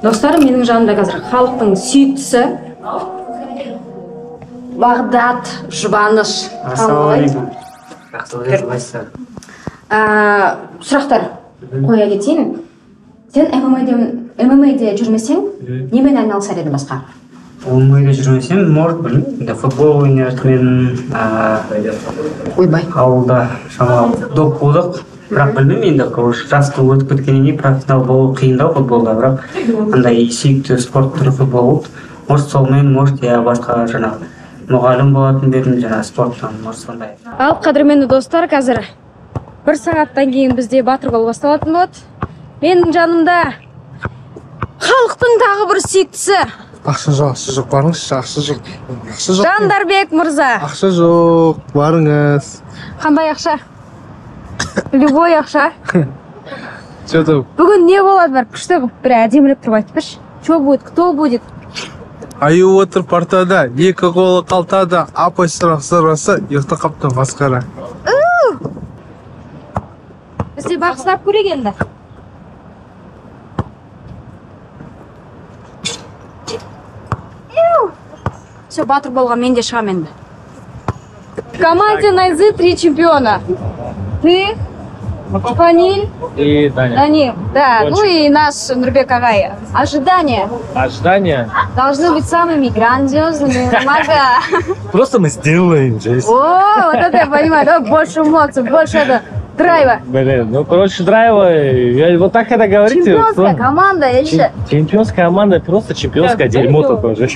Достарым, менің жанымда қазір халықтың сүйіктісі Бағдат Жұбаныш. Ассалаумағалейкум. Сұрақтар қоя кетейін. Сен ММА-де жүрмесең, немен айналысар едің басқа? ММА-де жүрмесем, может, білмеймін, футбол ойнайтын, Ойбай. ауылда шамалы доп болдық. Бірақ білмеймін, енді жасты өтіп кеткеннен кейін профессионал болу қиындау футболда, бірақ андай сүйікті спорт түрі футбол болды. Может, солмен, может, я басқа жаңағы мұғалім болатын бедім, жаңағы спорттан, может, сондай. Ал қадірменді достар, қазір 1 сағаттан кейін бізде батырбол басталатын болады. Менің жанымда халықтың тағы бір сүйіктісі. Ақша жоқ, барыңызшы, ақша жоқ. Жандарбек мырза. Ақша жоқ, барыңыз. Қандай ақша? Любой ақша. Бүгін не болады бар? Күшті бір әдемілік тұрып айтып берші. Что будет, кто будет? Аю отыр партада, екі қолы қалтада, апай сұраса, ұйықта қаптан масқара. Бізде бақсылап көрек енді. Все, батыр болған мен де шығам енді. В команде Найзы 3 чемпиона. Ты, Фаниль и Даня. Данил, да, ну и наш Нурбек Агай. Ожидания должны быть самыми грандиозными. Мага. Просто мы сделаем здесь. О, вот это я понимаю, да, больше эмоций, больше это драйва. Блин, ну короче драйва, вот так это говорите. Чемпионская команда, я считаю. Чемпионская команда, просто чемпионское дерьмо такое же.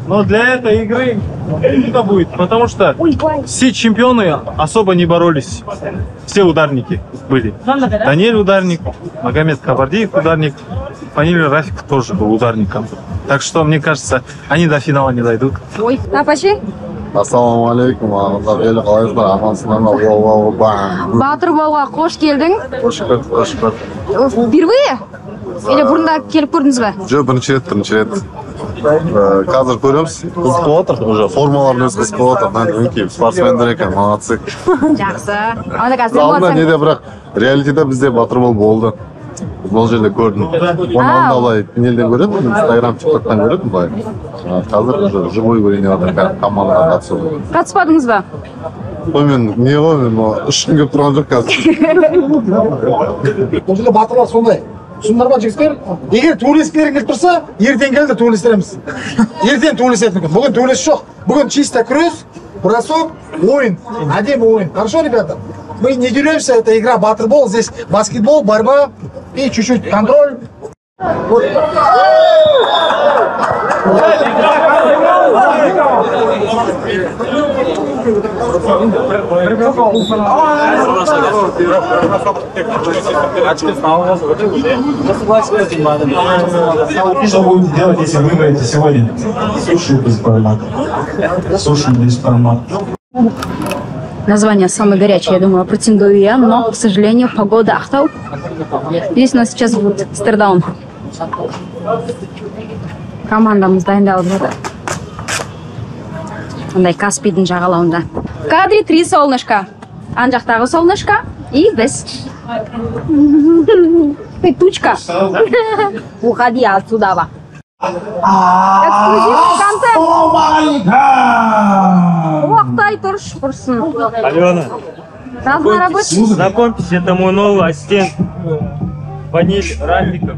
Но для этой игры это будет, потому что все чемпионы особо не боролись. Все ударники были. Даниэль ударник, Магомед Кабардиев ударник, Фаниль Рафик тоже был ударником. Так что, мне кажется, они до финала не дойдут. Ой, Апачи? Ассалаумағалейкум, ағалар, қалайсыздар, амансыздар, Батыр болға қош келдің. қош көрдік. Впервые? Или бұрында келіп көрдіңіз бе? Жоқ, бірінші рет. Қазір көреміз, қызық болып отыр, уже формаларын өз қызық болып отыр. Өңкей, спортсмендер екен, молодцы. Жақсы. Онда қазір Алдында неде, бірақ реалитета бізде батырбол болды. Бұл жерде көрдім. Оның алдында олай пенелден көредім, Инстаграм, ТикТоктан көредім былай. Қазір уже живой көрейін деп командаға қатысу. Қатыспадыңыз ба? Ой, мен не ғой, мен 3 күн келіп тұрған жоқ қазір. Бұл жерде батырлар сондай. Сұмдар ма жігіттер? Егер төбелескілерің келіп тұрса, ертең келді төбелестіреміз. Ертең төбелесетін күн. Бүгін төбелес жоқ. Бүгін чисто кросс, бросок, ойын. Әдемі ойын. Хорошо, ребята? Мы не деремся, это игра баттербол. Здесь баскетбол, борьба и чуть-чуть контроль. Вот. Что будете делать, если выиграете сегодня? Суши без формата. Суши без формата. Название самое горячее, я думала, претендую я, но, к сожалению, погода Ахтау. Здесь у нас сейчас будет стардаун. Командамыз дайындалып жатыр. Андай Каспийдің жағалауында. В кадре 3 солнышко. Ан жақтағы солнышко и біз. Ты тучка. Уходи отсюда. Эксклюзивный контент. Уақтай тұрсын. Алена, знакомьтесь, это мой новый ассистент. Фаниль Рафиков.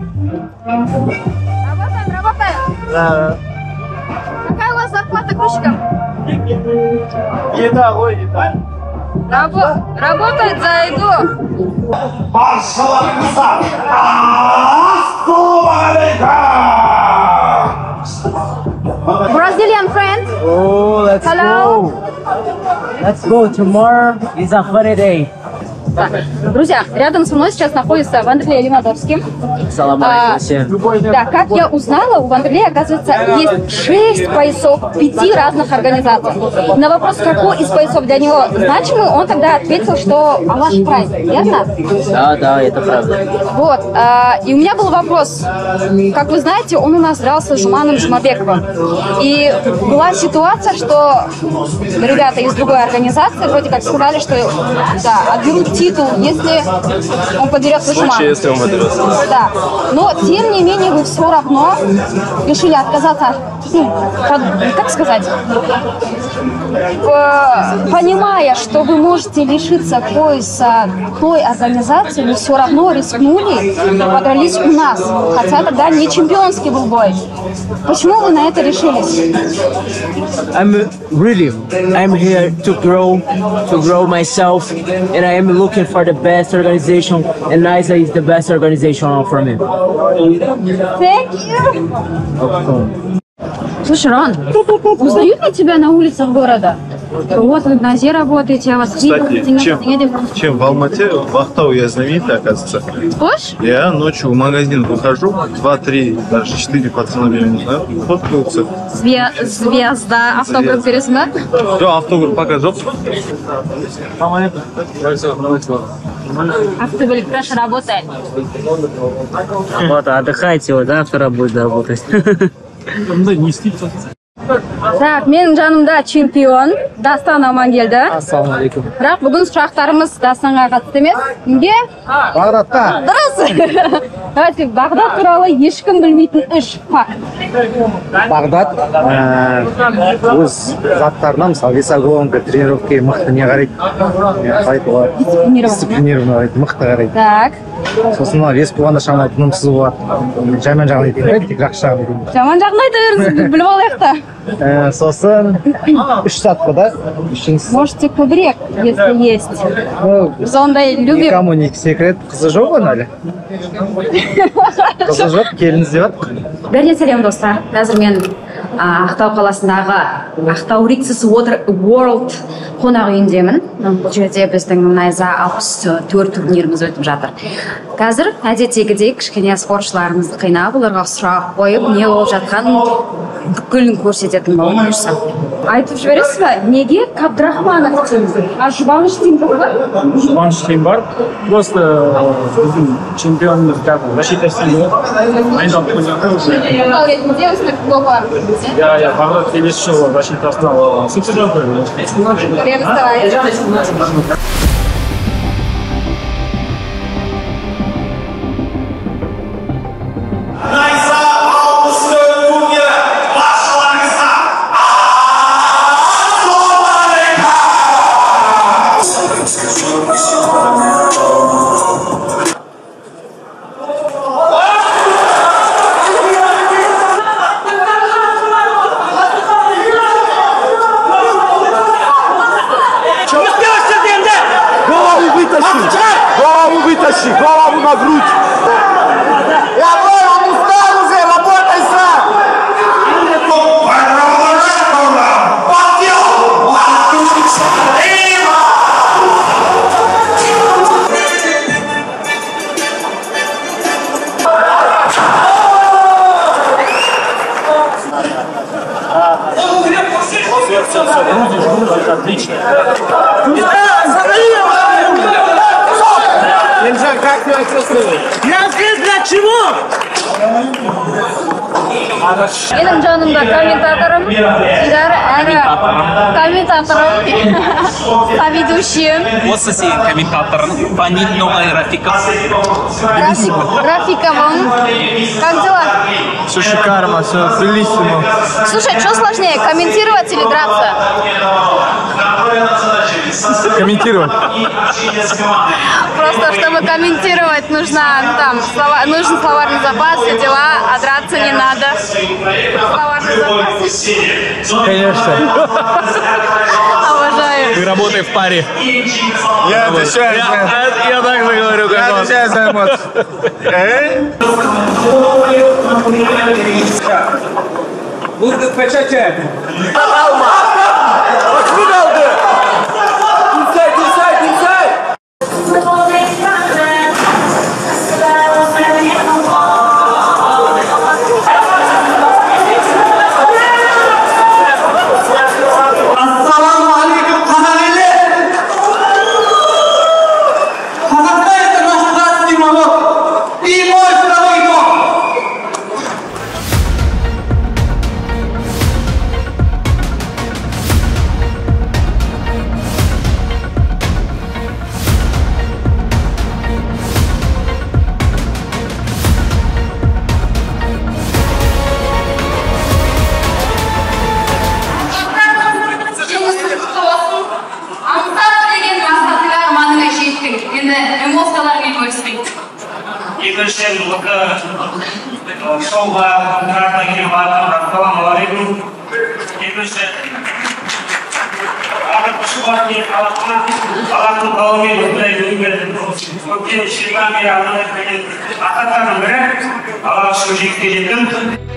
Работаем. Да. Какая у вас зарплата грузчиков? Еда, ой, еда. Работает за еду. Brazilian friend. Oh, let's Hello. go. Let's go. Tomorrow is a funny day. Друзья, рядом со мной сейчас находится Вандерлей Лимадовский. Салам алейкум. Да, как я узнала, у Вандерлея, оказывается, есть 6 поясов 5 разных организаций. На вопрос, какой из поясов для него значимый, он тогда ответил, что Алаш Прайс, верно? Да, это правда. Вот, и у меня был вопрос. Как вы знаете, он у нас дрался с Жуманом Жумабековым. И была ситуация, что ребята из другой организации вроде как сказали, что да, отберут титул, если он подерет Вышиман. Если он подерет. Да. Но, тем не менее, вы все равно решили отказаться, как сказать, понимая, что вы можете лишиться пояса той организации, вы все равно рискнули, подрались у нас. Хотя тогда не чемпионский был бой. Почему вы на это решились? I'm here to grow myself, and I am looking for the best organization, and NISA is the best organization for me. Thank you. Слушай, Рон, узнают ли тебя на улицах города? Вот вы в НАЗе работаете, я вас видел. Кстати, чем в Алмате, в Ахтау я знаменитый, оказывается. Схож? Я ночью в магазин выхожу, 2-3, даже 4 пацана, я не знаю, фоткаются. Звезда, автограф бересме? Да, автограф покажу. Автограф хорошо работает. Вот, отдыхайте, вот завтра будет работать. Так, менің жанымда чемпион Дастан Амангелді. Ассалаумалейкум. Бірақ бүгін сұрақтарымыз Дастанға қатысты емес. Кімге? Бағдатқа. Дұрыс. Давайте, Бағдат туралы ешкім білмейтін 3 факт. Бағдат өз заттарына, мысалы, весогонка, тренировка мықты не қарайды. Дисциплинированно қарайды, мықты қарайды. Так. Сосын вес болғанда шамалы тынымсыз болады. Жаман жағын айтайын, тек жақсы жағын айтайын. Жаман жағын айта беріңіз, біліп алайық та. Сосын 3 сатқа да. Можете көбірек, если есть. Біз ондай любим. Никому не секрет, қызы жоқ оны әлі. Қызы жоқ, келіңіз деп жатыр. Бәріне сәлем достар. Қазір мен Ақтау қаласындағы Ақтау Риксис World қонақ үйіндемін. Бұл жерде біздің NISA 64 турниріміз өтіп жатыр. Қазір әдеттегідей кішкене спортшыларымызды қинап, оларға сұрақ қойып, не болып жатқанын бүкілін көрсететін боламын. Айтып жібересіз бе? Неге Қабдрахманов дейміз? А Жұбаныш дейм жоқ па? Жұбаныш дейм бар. Просто біздің чемпионымыз защита стилі. Ал ретінде өзінің футбол бар. Я Бағдат келесі жылы защитасына субсидион қойды. Голову на грудь! Я говорю, он устал уже, работай сам! Отлично. Ильжан, как тебя чувствуешь? Я здесь для чего? Менің жанымда комментаторым, Дидар, әрі комментаторым, соведущим. Осы сенің комментаторың, Фанит Новай Рафиков. Рафиковым. Как дела? Все шикарно, все прелестно. Слушай, что сложнее, комментировать или драться? Комментировать. Просто чтобы комментировать, нужен словарный запас, все дела, а драться не надо. Словарный запас. Конечно. Обожаю. Мы работаем в паре. Я отвечаю Я так же говорю, как он. Я отвечаю за эмоции. Будет почачать. эмоциялармен бөліспейді. Екіншіден шоуға жаратқа келген барлығына ассалаумағалейкум. Екінші Аллахтың қалауымен осындай көптен шешілген ата-ананың бірі Аллаға шүкір жеңіске жеттім.